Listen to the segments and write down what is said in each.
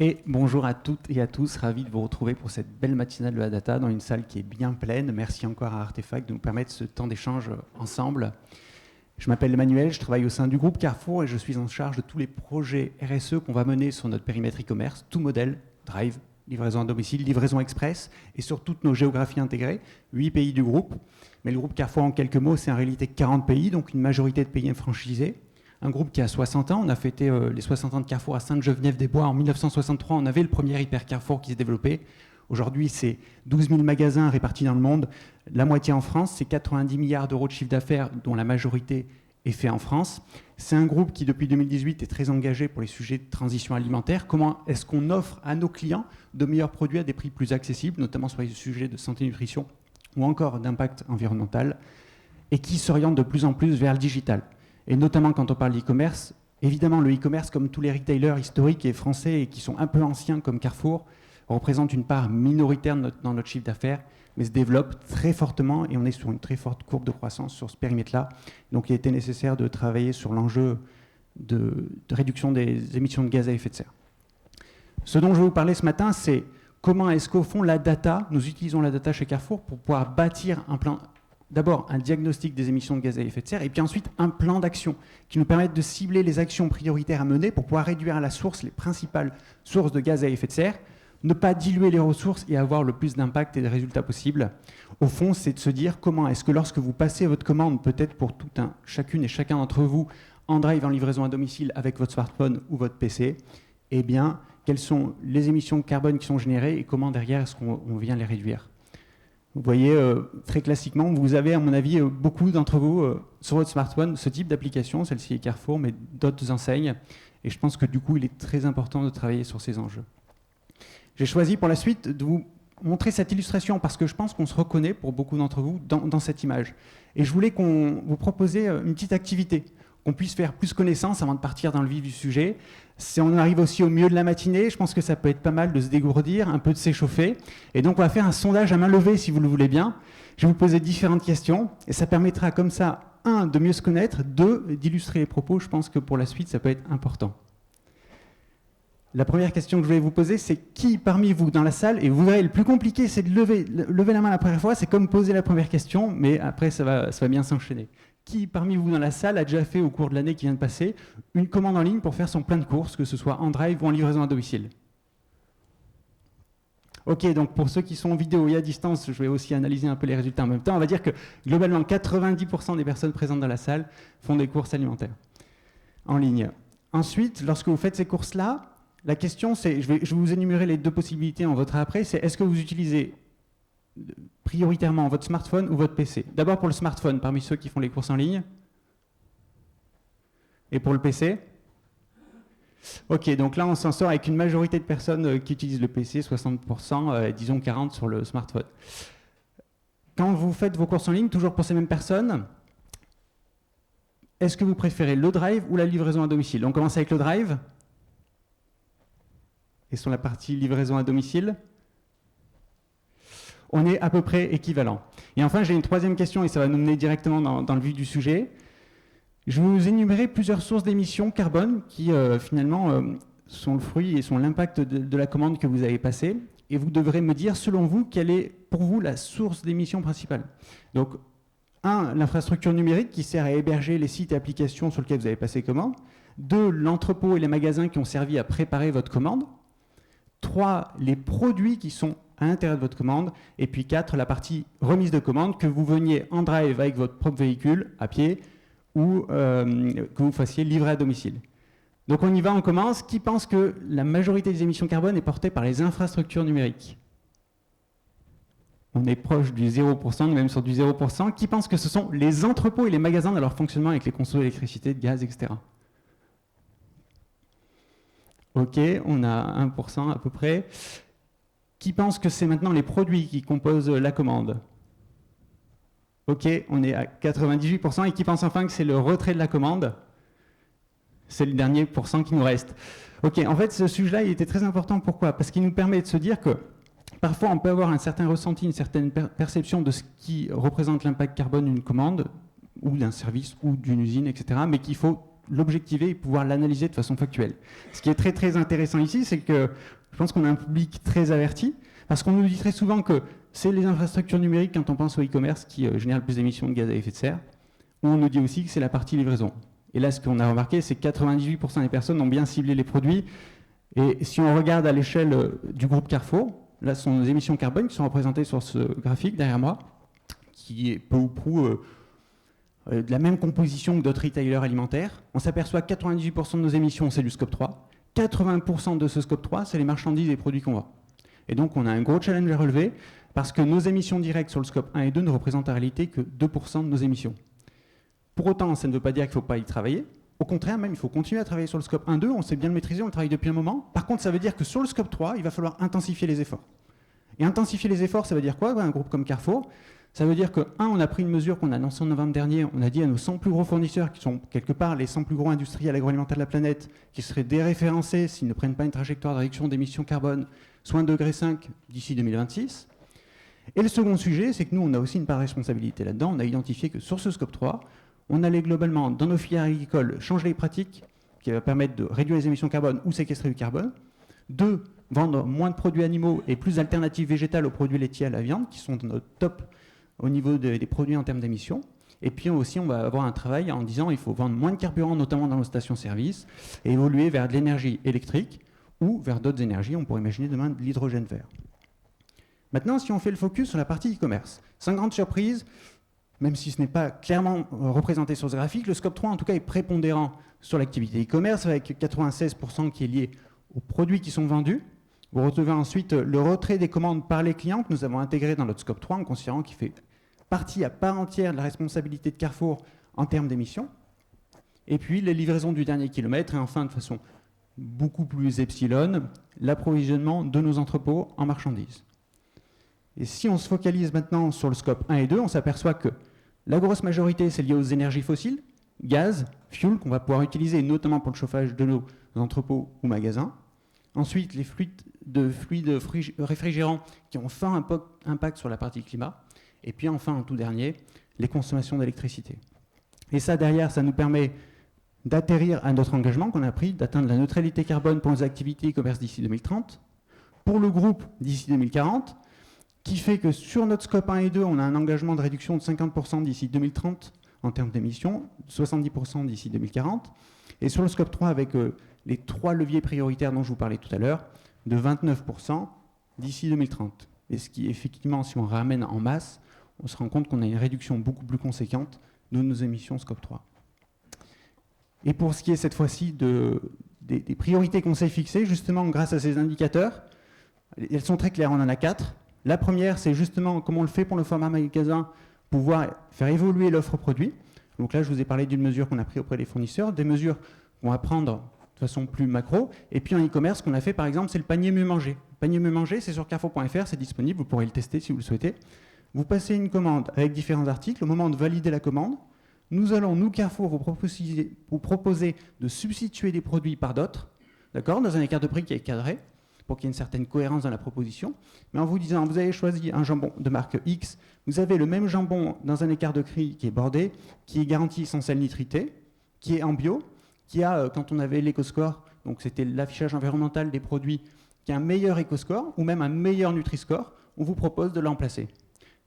Et bonjour à toutes et à tous, ravi de vous retrouver pour cette belle matinale de la data dans une salle qui est bien pleine. Merci encore à Artefact de nous permettre ce temps d'échange ensemble. Je m'appelle Emmanuel, je travaille au sein du groupe Carrefour et je suis en charge de tous les projets RSE qu'on va mener sur notre périmètre e-commerce, tout modèle, Drive, livraison à domicile, livraison express et sur toutes nos géographies intégrées, 8 pays du groupe. Mais le groupe Carrefour, en quelques mots, c'est en réalité 40 pays, donc une majorité de pays franchisés. Un groupe qui a 60 ans, on a fêté les 60 ans de Carrefour à Sainte-Geneviève-des-Bois en 1963, on avait le premier hyper Carrefour qui s'est développé. Aujourd'hui, c'est 12 000 magasins répartis dans le monde, la moitié en France, c'est 90 milliards d'euros de chiffre d'affaires dont la majorité est fait en France. C'est un groupe qui, depuis 2018, est très engagé pour les sujets de transition alimentaire. Comment est-ce qu'on offre à nos clients de meilleurs produits à des prix plus accessibles, notamment sur les sujets de santé et nutrition ou encore d'impact environnemental, et qui s'oriente de plus en plus vers le digital. Et notamment quand on parle d'e-commerce, évidemment le e-commerce, comme tous les retailers historiques et français et qui sont un peu anciens comme Carrefour, représente une part minoritaire dans notre chiffre d'affaires, mais se développe très fortement et on est sur une très forte courbe de croissance sur ce périmètre-là. Donc il était nécessaire de travailler sur l'enjeu de réduction des émissions de gaz à effet de serre. Ce dont je vais vous parler ce matin, c'est comment est-ce qu'au fond la data, nous utilisons la data chez Carrefour pour pouvoir bâtir un plan. D'abord, un diagnostic des émissions de gaz à effet de serre et puis ensuite un plan d'action qui nous permette de cibler les actions prioritaires à mener pour pouvoir réduire à la source les principales sources de gaz à effet de serre, ne pas diluer les ressources et avoir le plus d'impact et de résultats possibles. Au fond, c'est de se dire comment est-ce que lorsque vous passez votre commande, peut-être pour chacune et chacun d'entre vous, en drive, en livraison à domicile avec votre smartphone ou votre PC, eh bien, quelles sont les émissions de carbone qui sont générées et comment derrière est-ce qu'on vient les réduire. Vous voyez, très classiquement, vous avez, à mon avis, beaucoup d'entre vous, sur votre smartphone, ce type d'application, celle-ci est Carrefour, mais d'autres enseignes. Et je pense que du coup, il est très important de travailler sur ces enjeux. J'ai choisi pour la suite de vous montrer cette illustration parce que je pense qu'on se reconnaît, pour beaucoup d'entre vous, dans cette image. Et je voulais vous proposer une petite activité, qu'on puisse faire plus connaissance avant de partir dans le vif du sujet. Si on arrive aussi au milieu de la matinée, je pense que ça peut être pas mal de se dégourdir, un peu de s'échauffer. Et donc, on va faire un sondage à main levée, si vous le voulez bien. Je vais vous poser différentes questions, et ça permettra comme ça, 1, de mieux se connaître, 2, d'illustrer les propos. Je pense que pour la suite, ça peut être important. La première question que je vais vous poser, c'est qui parmi vous dans la salle, et vous verrez, le plus compliqué, c'est de lever la main la première fois, c'est comme poser la première question, mais après, ça va bien s'enchaîner. Qui parmi vous dans la salle a déjà fait au cours de l'année qui vient de passer une commande en ligne pour faire son plein de courses, que ce soit en drive ou en livraison à domicile? Ok, donc pour ceux qui sont en vidéo et à distance, je vais aussi analyser un peu les résultats en même temps. On va dire que globalement, 90% des personnes présentes dans la salle font des courses alimentaires en ligne. Ensuite, lorsque vous faites ces courses-là, la question c'est, je vais vous énumérer les deux possibilités, on votera après, c'est est-ce que vous utilisez prioritairement votre smartphone ou votre PC? D'abord pour le smartphone, parmi ceux qui font les courses en ligne. Et pour le PC? Ok, donc là on s'en sort avec une majorité de personnes qui utilisent le PC, 60%, disons 40% sur le smartphone. Quand vous faites vos courses en ligne, toujours pour ces mêmes personnes, est-ce que vous préférez le drive ou la livraison à domicile? On commence avec le drive. Et sur la partie livraison à domicile, on est à peu près équivalent. Et enfin, j'ai une troisième question, et ça va nous mener directement dans le vif du sujet. Je vais vous énumérer plusieurs sources d'émissions carbone qui, finalement, sont le fruit et sont l'impact de la commande que vous avez passée. Et vous devrez me dire, selon vous, quelle est, pour vous, la source d'émissions principale. Donc, 1, l'infrastructure numérique qui sert à héberger les sites et applications sur lesquels vous avez passé commande. 2, l'entrepôt et les magasins qui ont servi à préparer votre commande. 3, les produits qui sont à l'intérieur de votre commande. Et puis 4, la partie remise de commande, que vous veniez en drive avec votre propre véhicule, à pied, ou que vous fassiez livrer à domicile. Donc on y va, on commence. Qui pense que la majorité des émissions carbone est portée par les infrastructures numériques? On est proche du 0%, même sur du 0%. Qui pense que ce sont les entrepôts et les magasins dans leur fonctionnement avec les consommateurs d'électricité, de gaz, etc. Ok, on a 1% à peu près. Qui pense que c'est maintenant les produits qui composent la commande? Ok, on est à 98%. Et qui pense enfin que c'est le retrait de la commande? C'est le dernier pourcent qui nous reste. Ok, en fait, ce sujet-là, il était très important. Pourquoi? Parce qu'il nous permet de se dire que parfois, on peut avoir un certain ressenti, une certaine perception de ce qui représente l'impact carbone d'une commande, ou d'un service, ou d'une usine, etc., mais qu'il faut l'objectiver et pouvoir l'analyser de façon factuelle. Ce qui est très très intéressant ici, c'est que je pense qu'on a un public très averti, parce qu'on nous dit très souvent que c'est les infrastructures numériques, quand on pense au e-commerce, qui génèrent le plus d'émissions de gaz à effet de serre. On nous dit aussi que c'est la partie livraison. Et là, ce qu'on a remarqué, c'est que 98% des personnes ont bien ciblé les produits. Et si on regarde à l'échelle du groupe Carrefour, là, ce sont nos émissions carbone qui sont représentées sur ce graphique derrière moi, qui est peu ou prou de la même composition que d'autres retailers alimentaires. On s'aperçoit que 98% de nos émissions, c'est du scope 3. 80% de ce scope 3, c'est les marchandises et les produits qu'on vend. Et donc, on a un gros challenge à relever, parce que nos émissions directes sur le scope 1 et 2 ne représentent en réalité que 2% de nos émissions. Pour autant, ça ne veut pas dire qu'il ne faut pas y travailler. Au contraire, même, il faut continuer à travailler sur le scope 1-2. On sait bien le maîtriser, on le travaille depuis un moment. Par contre, ça veut dire que sur le scope 3, il va falloir intensifier les efforts. Et intensifier les efforts, ça veut dire quoi? Un groupe comme Carrefour, ça veut dire que, on a pris une mesure qu'on a annoncée en novembre dernier. On a dit à nos 100 plus gros fournisseurs, qui sont quelque part les 100 plus gros industriels agroalimentaires de la planète, qui seraient déréférencés s'ils ne prennent pas une trajectoire de réduction d'émissions carbone, soit 1,5 degré d'ici 2026. Et le second sujet, c'est que nous, on a aussi une part de responsabilité là-dedans. On a identifié que sur ce scope 3, on allait globalement, dans nos filières agricoles, changer les pratiques qui va permettre de réduire les émissions carbone ou séquestrer du carbone. 2, vendre moins de produits animaux et plus d'alternatives végétales aux produits laitiers à la viande, qui sont dans notre top au niveau des produits en termes d'émissions. Et puis aussi, on va avoir un travail en disant qu'il faut vendre moins de carburant, notamment dans nos stations-service, et évoluer vers de l'énergie électrique ou vers d'autres énergies. On pourrait imaginer demain de l'hydrogène vert. Maintenant, si on fait le focus sur la partie e-commerce, sans grande surprise, même si ce n'est pas clairement représenté sur ce graphique, le scope 3 en tout cas est prépondérant sur l'activité e-commerce avec 96% qui est lié aux produits qui sont vendus. Vous retrouvez ensuite le retrait des commandes par les clients que nous avons intégré dans notre scope 3 en considérant qu'il fait partie à part entière de la responsabilité de Carrefour en termes d'émissions. Et puis les livraisons du dernier kilomètre et enfin de façon beaucoup plus epsilon, l'approvisionnement de nos entrepôts en marchandises. Et si on se focalise maintenant sur le scope 1 et 2, on s'aperçoit que la grosse majorité, c'est lié aux énergies fossiles, gaz, fuel, qu'on va pouvoir utiliser notamment pour le chauffage de nos entrepôts ou magasins. Ensuite, les fluides réfrigérants qui ont un fort impact sur la partie climat. Et puis enfin, en tout dernier, les consommations d'électricité. Et ça, derrière, ça nous permet d'atterrir à notre engagement qu'on a pris, d'atteindre la neutralité carbone pour nos activités e-commerce d'ici 2030, pour le groupe d'ici 2040, qui fait que sur notre scope 1 et 2, on a un engagement de réduction de 50% d'ici 2030 en termes d'émissions, 70% d'ici 2040, et sur le scope 3, avec les 3 leviers prioritaires dont je vous parlais tout à l'heure, de 29% d'ici 2030. Et ce qui, effectivement, si on ramène en masse, on se rend compte qu'on a une réduction beaucoup plus conséquente de nos émissions scope 3. Et pour ce qui est cette fois-ci des priorités qu'on s'est fixées, justement, grâce à ces indicateurs, elles sont très claires, on en a 4. La première, c'est justement, comme on le fait pour le format magasin, pouvoir faire évoluer l'offre produit. Donc là, je vous ai parlé d'une mesure qu'on a prise auprès des fournisseurs, des mesures qu'on va prendre de façon plus macro. Et puis en e-commerce, ce qu'on a fait, par exemple, c'est le panier mieux mangé. Le panier mieux mangé, c'est sur carrefour.fr, c'est disponible, vous pourrez le tester si vous le souhaitez. Vous passez une commande avec différents articles. Au moment de valider la commande, nous allons, nous, Carrefour, vous proposer de substituer des produits par d'autres, d'accord, dans un écart de prix qui est cadré, pour qu'il y ait une certaine cohérence dans la proposition, mais en vous disant, vous avez choisi un jambon de marque X, vous avez le même jambon dans un écart de prix qui est bordé, qui est garanti sans sel nitrité, qui est en bio, qui a, quand on avait l'éco-score, donc c'était l'affichage environnemental des produits, qui a un meilleur éco-score, ou même un meilleur Nutri-Score, on vous propose de l'emplacer.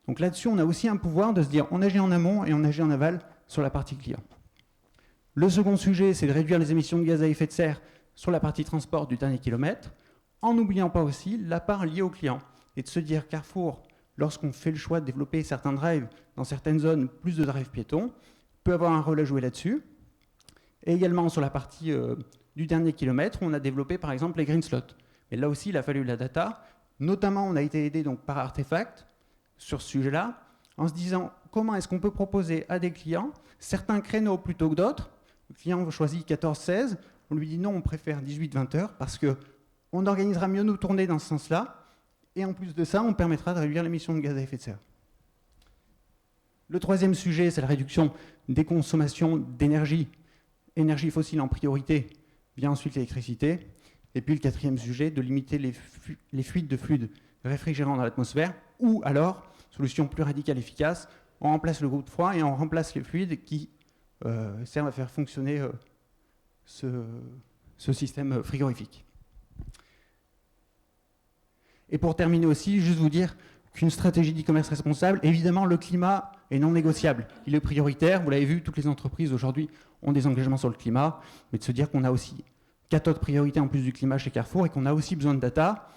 Donc là-dessus, on a aussi un pouvoir de se dire, on agit en amont et on agit en aval sur la partie client. Le second sujet, c'est de réduire les émissions de gaz à effet de serre sur la partie transport du dernier kilomètre, en n'oubliant pas aussi la part liée au client. Et de se dire, Carrefour, lorsqu'on fait le choix de développer certains drives, dans certaines zones, plus de drives piétons, peut avoir un rôle à jouer là-dessus. Et également sur la partie du dernier kilomètre, on a développé par exemple les green slots. Et là aussi, il a fallu la data. Notamment, on a été aidé donc, par Artefact sur ce sujet-là, en se disant comment est-ce qu'on peut proposer à des clients certains créneaux plutôt que d'autres. Le client choisit 14-16, on lui dit non, on préfère 18-20 heures parce que on organisera mieux nos tournées dans ce sens-là, et en plus de ça, on permettra de réduire l'émission de gaz à effet de serre. Le troisième sujet, c'est la réduction des consommations d'énergie, énergie fossile en priorité, via ensuite l'électricité, et puis le quatrième sujet, de limiter les fuites de fluides réfrigérants dans l'atmosphère, ou alors, solution plus radicale et efficace, on remplace le groupe de froid et on remplace les fluides qui servent à faire fonctionner ce système frigorifique. Et pour terminer aussi, juste vous dire qu'une stratégie d'e-commerce responsable, évidemment, le climat est non négociable. Il est prioritaire. Vous l'avez vu, toutes les entreprises aujourd'hui ont des engagements sur le climat, mais de se dire qu'on a aussi 4 autres priorités en plus du climat chez Carrefour et qu'on a aussi besoin de data.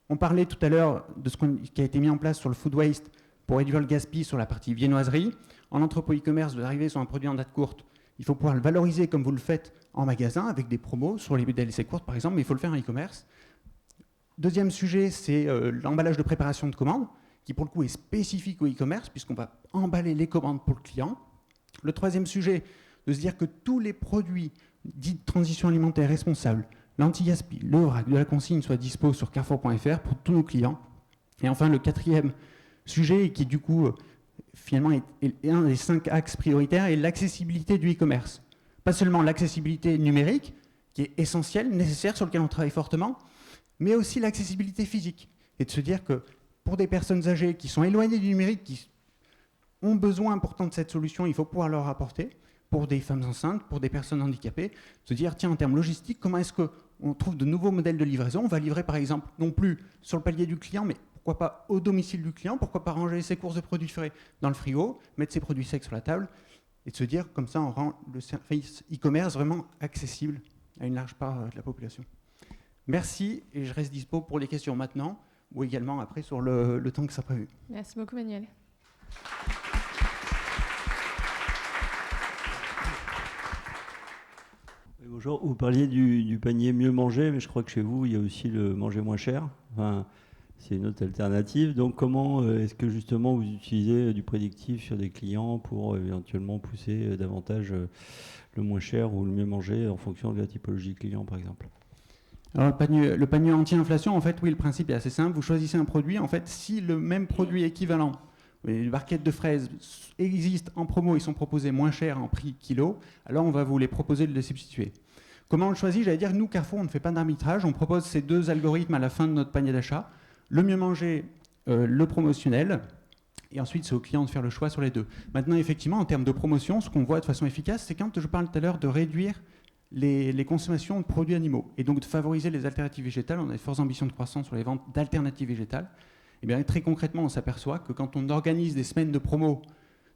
On parlait tout à l'heure de ce qui a été mis en place sur le food waste pour réduire le gaspillage sur la partie viennoiserie. En entrepôt e-commerce, vous arrivez sur un produit en date courte, il faut pouvoir le valoriser comme vous le faites en magasin avec des promos sur les DLC courtes par exemple, mais il faut le faire en e-commerce. Deuxième sujet, c'est l'emballage de préparation de commandes, qui pour le coup est spécifique au e-commerce, puisqu'on va emballer les commandes pour le client. Le troisième sujet, de se dire que tous les produits dits de transition alimentaire responsable, l'anti-gaspi, le vrac, de la consigne soient dispo sur carrefour.fr pour tous nos clients. Et enfin, le quatrième sujet, qui du coup, finalement, est un des 5 axes prioritaires, est l'accessibilité du e-commerce. Pas seulement l'accessibilité numérique, qui est essentielle, nécessaire, sur lequel on travaille fortement, mais aussi l'accessibilité physique. Et de se dire que pour des personnes âgées qui sont éloignées du numérique, qui ont besoin pourtant de cette solution, il faut pouvoir leur apporter. Pour des femmes enceintes, pour des personnes handicapées, se dire, tiens, en termes logistiques, comment est-ce qu'on trouve de nouveaux modèles de livraison? On va livrer, par exemple, non plus sur le palier du client, mais pourquoi pas au domicile du client? Pourquoi pas ranger ses courses de produits frais dans le frigo, mettre ses produits secs sur la table, et de se dire, comme ça, on rend le service e-commerce vraiment accessible à une large part de la population. Merci, et je reste dispo pour les questions maintenant, ou également après sur le temps que ça a prévu. Merci beaucoup, Manuel. Bonjour, vous parliez du panier mieux manger, mais je crois que chez vous, il y a aussi le manger moins cher. Enfin, c'est une autre alternative. Donc, comment est-ce que justement vous utilisez du prédictif sur des clients pour éventuellement pousser davantage le moins cher ou le mieux manger en fonction de la typologie client, par exemple? Alors, le panier anti-inflation, en fait, oui, le principe est assez simple. Vous choisissez un produit. En fait, si le même produit équivalent, les barquettes de fraises existent en promo, ils sont proposés moins cher en prix kilo, alors on va vous les proposer de les substituer. Comment on le choisit? J'allais dire, nous, Carrefour, on ne fait pas d'arbitrage. On propose ces 2 algorithmes à la fin de notre panier d'achat. Le mieux manger, le promotionnel. Et ensuite, c'est au client de faire le choix sur les 2. Maintenant, effectivement, en termes de promotion, ce qu'on voit de façon efficace, c'est quand je parle tout à l'heure de réduire les consommations de produits animaux et donc de favoriser les alternatives végétales. On a de fortes ambitions de croissance sur les ventes d'alternatives végétales. Et bien, très concrètement, on s'aperçoit que quand on organise des semaines de promo,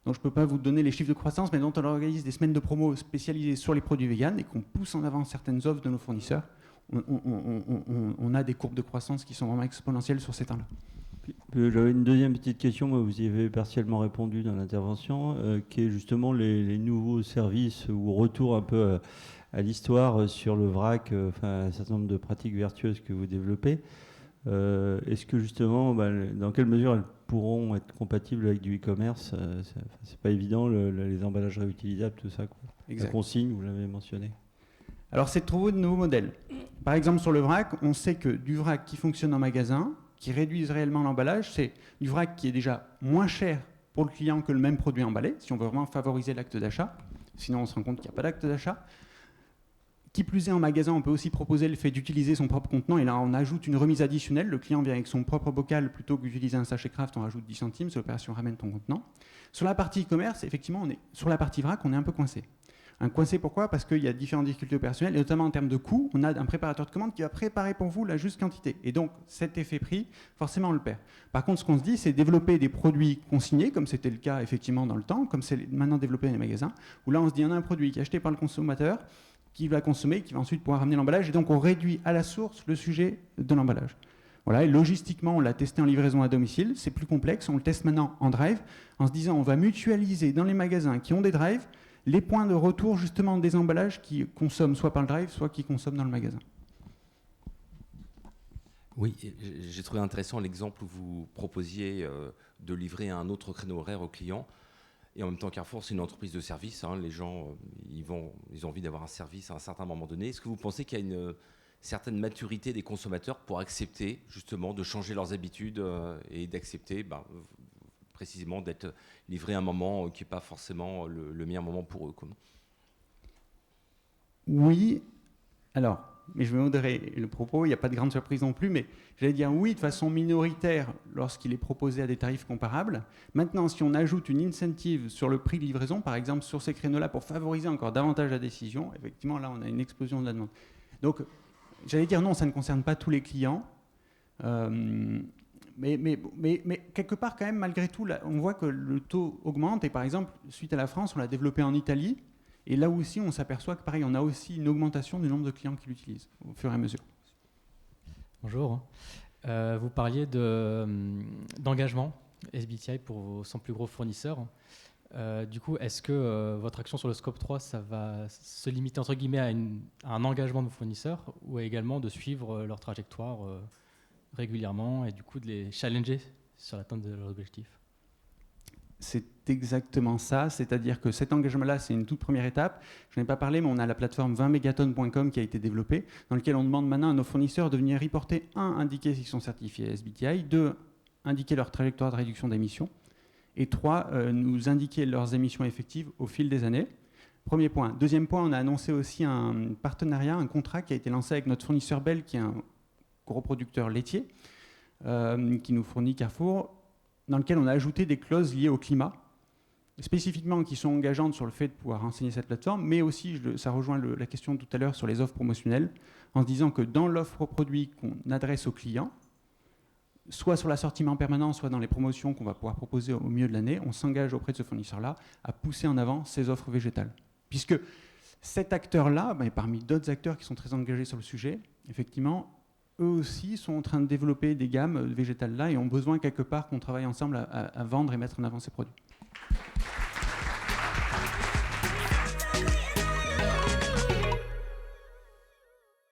donc je ne peux pas vous donner les chiffres de croissance, mais quand on organise des semaines de promo spécialisées sur les produits véganes et qu'on pousse en avant certaines offres de nos fournisseurs, on a des courbes de croissance qui sont vraiment exponentielles sur ces temps-là. J'avais une deuxième petite question, moi, vous y avez partiellement répondu dans l'intervention, qui est justement les nouveaux services ou retour un peu à l'histoire sur le vrac, enfin un certain nombre de pratiques vertueuses que vous développez. Est-ce que justement, dans quelle mesure elles pourront être compatibles avec du e-commerce? C'est pas évident, les emballages réutilisables, tout ça, quoi. La consigne, vous l'avez mentionné. Alors, c'est de trouver de nouveaux modèles. Par exemple, sur le vrac, on sait que du vrac qui fonctionne en magasin, qui réduise réellement l'emballage, c'est du vrac qui est déjà moins cher pour le client que le même produit emballé, si on veut vraiment favoriser l'acte d'achat. Sinon, on se rend compte qu'il n'y a pas d'acte d'achat. Qui plus est, en magasin, on peut aussi proposer le fait d'utiliser son propre contenant. Et là, on ajoute une remise additionnelle. Le client vient avec son propre bocal plutôt que d'utiliser un sachet Kraft. On rajoute 10 centimes. C'est l'opération ramène ton contenant. Sur la partie e-commerce, effectivement, sur la partie vrac, on est un peu coincé. Coincé pourquoi? Parce qu'il y a différentes difficultés opérationnelles, et notamment en termes de coût, on a un préparateur de commande qui va préparer pour vous la juste quantité. Et donc, cet effet prix, forcément, on le perd. Par contre, ce qu'on se dit, c'est développer des produits consignés, comme c'était le cas effectivement dans le temps, comme c'est maintenant développé dans les magasins, où là, on se dit, on a un produit qui est acheté par le consommateur, qui va consommer, qui va ensuite pouvoir ramener l'emballage, et donc on réduit à la source le sujet de l'emballage. Voilà, et logistiquement, on l'a testé en livraison à domicile, c'est plus complexe, on le teste maintenant en drive, en se disant on va mutualiser dans les magasins qui ont des drives les points de retour justement des emballages qui consomment soit par le drive, soit qui consomment dans le magasin. Oui, j'ai trouvé intéressant l'exemple où vous proposiez de livrer un autre créneau horaire aux clients. Et en même temps, Carrefour, c'est une entreprise de service. Hein, les gens, ils ont envie d'avoir un service à un certain moment donné. Est-ce que vous pensez qu'il y a une certaine maturité des consommateurs pour accepter justement de changer leurs habitudes et d'accepter précisément d'être livré à un moment qui n'est pas forcément le meilleur moment pour eux, quoi? Oui. Alors, mais je vais modérer le propos, il n'y a pas de grande surprise non plus, mais j'allais dire oui de façon minoritaire lorsqu'il est proposé à des tarifs comparables. Maintenant, si on ajoute une incentive sur le prix de livraison, par exemple sur ces créneaux-là, pour favoriser encore davantage la décision, effectivement, là, on a une explosion de la demande. Donc, j'allais dire non, ça ne concerne pas tous les clients. Mais quelque part, quand même, malgré tout, là, on voit que le taux augmente. Et par exemple, suite à la France, on l'a développé en Italie. Et là aussi, on s'aperçoit que pareil, on a aussi une augmentation du nombre de clients qui l'utilisent au fur et à mesure. Bonjour. Vous parliez d'engagement SBTI pour vos 100 plus gros fournisseurs. Du coup, est-ce que votre action sur le scope 3, ça va se limiter entre guillemets à un engagement de vos fournisseurs ou également de suivre leur trajectoire régulièrement et du coup de les challenger sur l'atteinte de leurs objectifs? C'est exactement ça, c'est-à-dire que cet engagement-là, c'est une toute première étape. Je n'en ai pas parlé, mais on a la plateforme 20megatonnes.com qui a été développée, dans laquelle on demande maintenant à nos fournisseurs de venir reporter, 1, indiquer s'ils sont certifiés SBTI, 2, indiquer leur trajectoire de réduction d'émissions, et 3, nous indiquer leurs émissions effectives au fil des années. Premier point. Deuxième point, on a annoncé aussi un partenariat, un contrat qui a été lancé avec notre fournisseur Bell, qui est un gros producteur laitier, qui nous fournit Carrefour, dans lequel on a ajouté des clauses liées au climat, spécifiquement qui sont engageantes sur le fait de pouvoir enseigner cette plateforme, mais aussi, ça rejoint la question tout à l'heure sur les offres promotionnelles, en se disant que dans l'offre produit qu'on adresse aux clients, soit sur l'assortiment permanent, soit dans les promotions qu'on va pouvoir proposer au milieu de l'année, on s'engage auprès de ce fournisseur-là à pousser en avant ces offres végétales. Puisque cet acteur-là, parmi d'autres acteurs qui sont très engagés sur le sujet, effectivement, eux aussi sont en train de développer des gammes végétales là et ont besoin quelque part qu'on travaille ensemble à vendre et mettre en avant ces produits.